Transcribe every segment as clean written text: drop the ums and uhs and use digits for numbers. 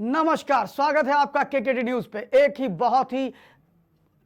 नमस्कार, स्वागत है आपका केकेटी न्यूज पे। एक ही बहुत ही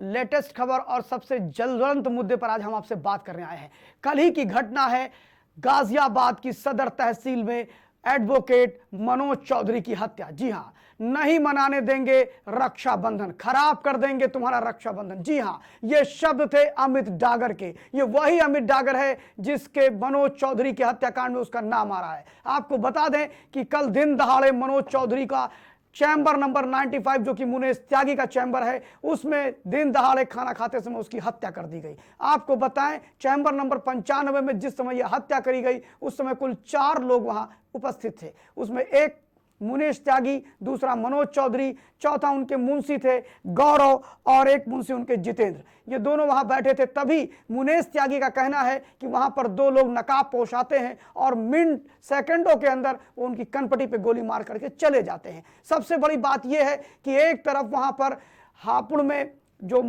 लेटेस्ट खबर और सबसे ज्वलंत मुद्दे पर आज हम आपसे बात करने आए हैं। कल ही की घटना है गाजियाबाद की सदर तहसील में एडवोकेट मनोज चौधरी की हत्या। जी हां, नहीं मनाने देंगे रक्षाबंधन, खराब कर देंगे तुम्हारा रक्षाबंधन। जी हां, ये शब्द थे अमित डागर के। ये वही अमित डागर है जिसके मनोज चौधरी के हत्याकांड में उसका नाम आ रहा है। आपको बता दें कि कल दिन दहाड़े मनोज चौधरी का चैम्बर नंबर 95 जो कि मुनेश त्यागी का चैम्बर है, उसमें दिन दहाड़े खाना खाते समय उसकी हत्या कर दी गई। आपको बताएं, चैम्बर नंबर 95 में जिस समय यह हत्या करी गई उस समय कुल 4 लोग वहां उपस्थित थे। उसमें एक मुनेश त्यागी, दूसरा मनोज चौधरी, चौथा उनके मुंशी थे गौरव और एक मुंशी उनके जितेंद्र। ये दोनों वहां बैठे थे। तभी मुनेश त्यागी का कहना है कि वहां पर 2 लोग नकाब पोश आते हैं और मिनट सेकंडों के अंदर वो उनकी कनपटी पे गोली मार करके चले जाते हैं। सबसे बड़ी बात यह है कि एक तरफ वहां पर हापुड़ में जो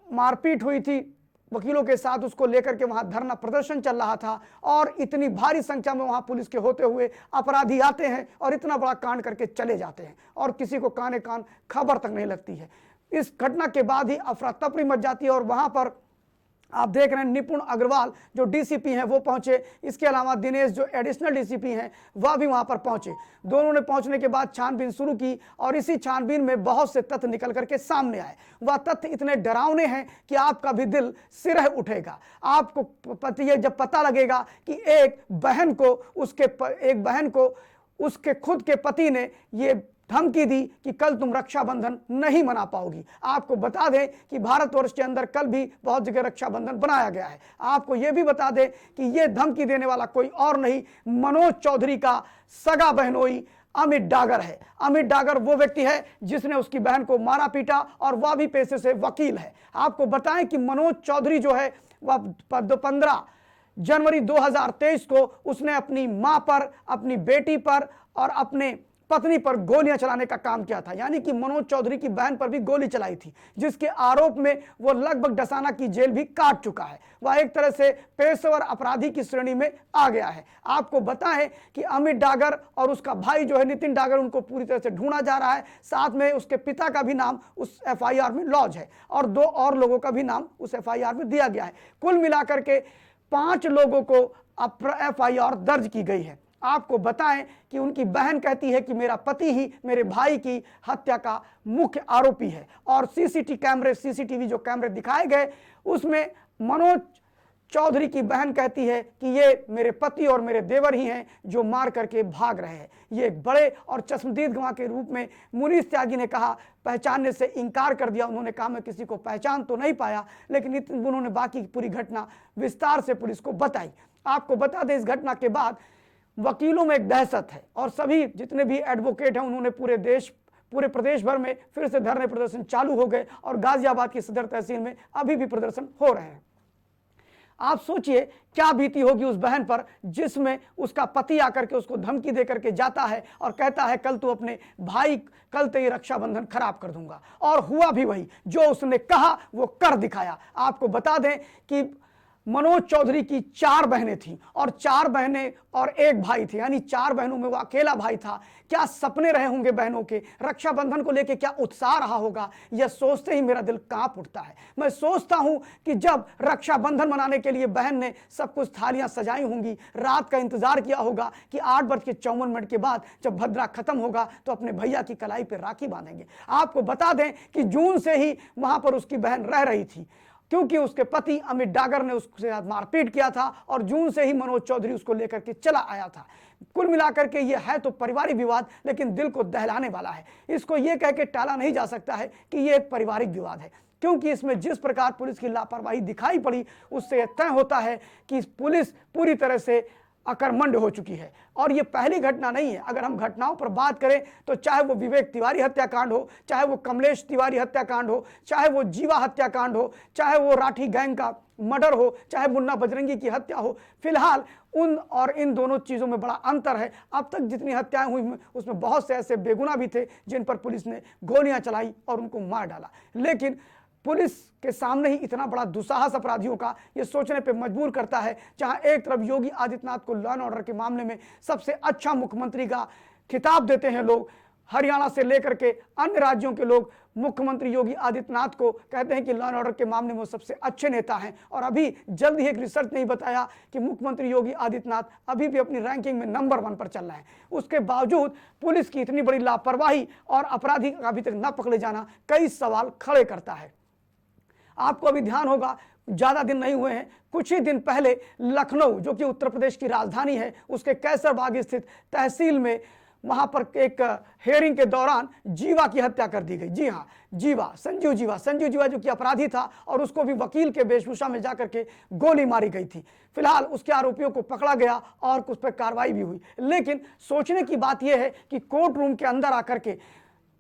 मारपीट हुई थी वकीलों के साथ, उसको लेकर के वहां धरना प्रदर्शन चल रहा था और इतनी भारी संख्या में वहां पुलिस के होते हुए अपराधी आते हैं और इतना बड़ा कांड करके चले जाते हैं और किसी को काने कान खबर तक नहीं लगती है। इस घटना के बाद ही अफरा तफरी मच जाती है और वहां पर आप देख रहे हैं निपुण अग्रवाल जो डीसीपी हैं वो पहुंचे। इसके अलावा दिनेश जो एडिशनल डीसीपी हैं वह भी वहां पर पहुंचे। दोनों ने पहुंचने के बाद छानबीन शुरू की और इसी छानबीन में बहुत से तथ्य निकल करके सामने आए। वह तथ्य इतने डरावने हैं कि आपका भी दिल सिरह उठेगा। आपको जब पता लगेगा कि एक बहन को उसके खुद के पति ने ये धमकी दी कि कल तुम रक्षाबंधन नहीं मना पाओगी। आपको बता दें कि भारतवर्ष के अंदर कल भी बहुत जगह रक्षाबंधन बनाया गया है। आपको यह भी बता दें कि यह धमकी देने वाला कोई और नहीं, मनोज चौधरी का सगा बहनोई अमित डागर है। अमित डागर वो व्यक्ति है जिसने उसकी बहन को मारा पीटा और वह भी पेशे से वकील है। आपको बताएं कि मनोज चौधरी जो है वह 15 जनवरी 2023 को उसने अपनी मां पर, अपनी बेटी पर और अपने पत्नी पर गोलियां चलाने का काम किया था। यानी कि मनोज चौधरी की बहन पर भी गोली चलाई थी, जिसके आरोप में वो लगभग डसाना की जेल भी काट चुका है। वह एक तरह से पेशेवर अपराधी की श्रेणी में आ गया है। आपको बताएं कि अमित डागर और उसका भाई जो है नितिन डागर, उनको पूरी तरह से ढूंढा जा रहा है। साथ में उसके पिता का भी नाम उस एफआईआर में लॉज है और 2 और लोगों का भी नाम उस एफआईआर में दिया गया है। कुल मिलाकर के 5 लोगों को एफआईआर दर्ज की गई है। आपको बताएं कि उनकी बहन कहती है कि मेरा पति ही मेरे भाई की हत्या का मुख्य आरोपी है और सीसीटीवी जो कैमरे दिखाए गए उसमें मनोज चौधरी की बहन कहती है कि ये मेरे पति और मेरे देवर ही हैं जो मार करके भाग रहे हैं। ये एक बड़े और चश्मदीद गवाह के रूप में मुनीश त्यागी ने कहा, पहचानने से इनकार कर दिया। उन्होंने कहा मैं किसी को पहचान तो नहीं पाया, लेकिन उन्होंने बाकी पूरी घटना विस्तार से पुलिस को बताई। आपको बता दें, इस घटना के बाद वकीलों में एक दहशत है और सभी जितने भी एडवोकेट हैं उन्होंने पूरे प्रदेश भर में फिर से धरने प्रदर्शन चालू हो गए और गाजियाबाद की सदर तहसील में अभी भी प्रदर्शन हो रहे हैं। आप सोचिए क्या बीती होगी उस बहन पर जिसमें उसका पति आकर के उसको धमकी दे करके जाता है और कहता है कल तू अपने भाई, कल तेरी रक्षाबंधन खराब कर दूंगा। और हुआ भी वही, जो उसने कहा वो कर दिखाया। आपको बता दें कि मनोज चौधरी की 4 बहनें थीं और 4 बहनें और 1 भाई थे, यानी 4 बहनों में वो अकेला भाई था। क्या सपने रहे होंगे बहनों के, रक्षाबंधन को लेके क्या उत्साह रहा होगा, यह सोचते ही मेरा दिल कांप उठता है। मैं सोचता हूं कि जब रक्षाबंधन मनाने के लिए बहन ने सब कुछ थालियां सजाई होंगी, रात का इंतजार किया होगा कि 8:54 के बाद जब भद्रा खत्म होगा तो अपने भैया की कलाई पर राखी बांधेंगे। आपको बता दें कि जून से ही वहां पर उसकी बहन रह रही थी क्योंकि उसके पति अमित डागर ने उसके साथ मारपीट किया था और जून से ही मनोज चौधरी उसको लेकर के चला आया था। कुल मिलाकर के ये है तो पारिवारिक विवाद, लेकिन दिल को दहलाने वाला है। इसको ये कह के टाला नहीं जा सकता है कि ये एक पारिवारिक विवाद है, क्योंकि इसमें जिस प्रकार पुलिस की लापरवाही दिखाई पड़ी उससे तय होता है कि पुलिस पूरी तरह से अकर्मण्य हो चुकी है। और ये पहली घटना नहीं है। अगर हम घटनाओं पर बात करें तो चाहे वो विवेक तिवारी हत्याकांड हो, चाहे वो कमलेश तिवारी हत्याकांड हो, चाहे वो जीवा हत्याकांड हो, चाहे वो राठी गैंग का मर्डर हो, चाहे मुन्ना बजरंगी की हत्या हो, फिलहाल उन और इन दोनों चीज़ों में बड़ा अंतर है। अब तक जितनी हत्याएं हुई उसमें बहुत से ऐसे बेगुनाह भी थे जिन पर पुलिस ने गोलियां चलाई और उनको मार डाला। लेकिन पुलिस के सामने ही इतना बड़ा दुस्साहस अपराधियों का ये सोचने पे मजबूर करता है। जहां एक तरफ योगी आदित्यनाथ को लॉ एंड ऑर्डर के मामले में सबसे अच्छा मुख्यमंत्री का खिताब देते हैं लोग, हरियाणा से लेकर के अन्य राज्यों के लोग मुख्यमंत्री योगी आदित्यनाथ को कहते हैं कि लॉ एंड ऑर्डर के मामले में वो सबसे अच्छे नेता हैं। और अभी जल्द ही एक रिसर्च ने बताया कि मुख्यमंत्री योगी आदित्यनाथ अभी भी अपनी रैंकिंग में नंबर 1 पर चल रहे हैं। उसके बावजूद पुलिस की इतनी बड़ी लापरवाही और अपराधी का अभी तक न पकड़े जाना कई सवाल खड़े करता है। आपको अभी ध्यान होगा, ज़्यादा दिन नहीं हुए हैं, कुछ ही दिन पहले लखनऊ जो कि उत्तर प्रदेश की राजधानी है, उसके कैसरबाग स्थित तहसील में वहां पर एक हेयरिंग के दौरान जीवा की हत्या कर दी गई। जी हाँ, जीवा, संजीव जीवा जो कि अपराधी था और उसको भी वकील के वेशभूषा में जाकर के गोली मारी गई थी। फिलहाल उसके आरोपियों को पकड़ा गया और उस पर कार्रवाई भी हुई। लेकिन सोचने की बात यह है कि कोर्ट रूम के अंदर आकर के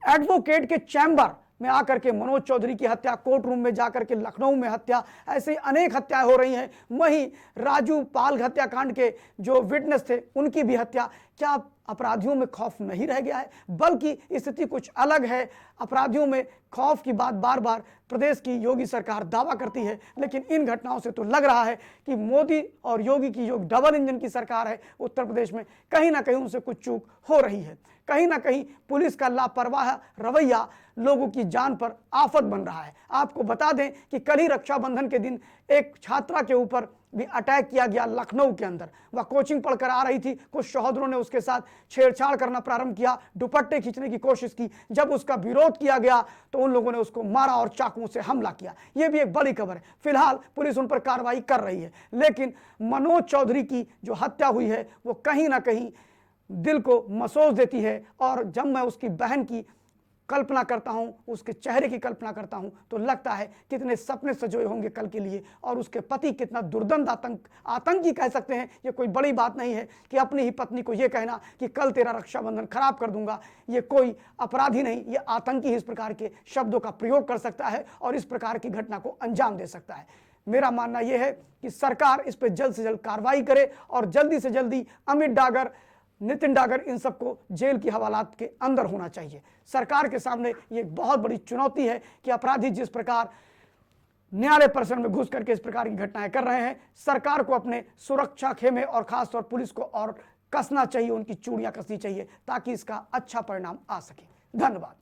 एडवोकेट के चैम्बर में आकर के मनोज चौधरी की हत्या, कोर्ट रूम में जाकर के लखनऊ में हत्या, ऐसे अनेक हत्याएं हो रही हैं। वहीं राजू पाल हत्याकांड के जो विटनेस थे उनकी भी हत्या। क्या अपराधियों में खौफ नहीं रह गया है? बल्कि स्थिति कुछ अलग है। अपराधियों में खौफ की बात बार बार प्रदेश की योगी सरकार दावा करती है, लेकिन इन घटनाओं से तो लग रहा है कि मोदी और योगी की जो डबल इंजन की सरकार है उत्तर प्रदेश में, कहीं ना कहीं उनसे कुछ चूक हो रही है। कहीं ना कहीं पुलिस का लापरवाह रवैया लोगों की जान पर आफत बन रहा है। आपको बता दें कि कल ही रक्षाबंधन के दिन एक छात्रा के ऊपर भी अटैक किया गया लखनऊ के अंदर। वह कोचिंग पढ़कर आ रही थी, कुछ सहोदरों ने उसके साथ छेड़छाड़ करना प्रारंभ किया, दुपट्टे खींचने की कोशिश की। जब उसका विरोध किया गया तो उन लोगों ने उसको मारा और चाकुओं से हमला किया। यह भी एक बड़ी खबर है। फिलहाल पुलिस उन पर कार्रवाई कर रही है, लेकिन मनोज चौधरी की जो हत्या हुई है वो कहीं ना कहीं दिल को मसोस देती है। और जब मैं उसकी बहन की कल्पना करता हूं, उसके चेहरे की कल्पना करता हूं, तो लगता है कितने सपने सजोए होंगे कल के लिए। और उसके पति कितना दुर्दंत आतंकी कह सकते हैं। ये कोई बड़ी बात नहीं है कि अपनी ही पत्नी को ये कहना कि कल तेरा रक्षाबंधन खराब कर दूंगा। ये कोई अपराधी नहीं, ये आतंकी इस प्रकार के शब्दों का प्रयोग कर सकता है और इस प्रकार की घटना को अंजाम दे सकता है। मेरा मानना यह है कि सरकार इस पर जल्द से जल्द कार्रवाई करे और जल्दी से जल्दी अमित डागर, नितिन डागर, इन सबको जेल की हवालात के अंदर होना चाहिए। सरकार के सामने ये एक बहुत बड़ी चुनौती है कि अपराधी जिस प्रकार न्यायालय परिसर में घुस करके इस प्रकार की घटनाएं कर रहे हैं, सरकार को अपने सुरक्षा खेमे और खासतौर पुलिस को और कसना चाहिए, उनकी चूड़ियां कसनी चाहिए ताकि इसका अच्छा परिणाम आ सके। धन्यवाद।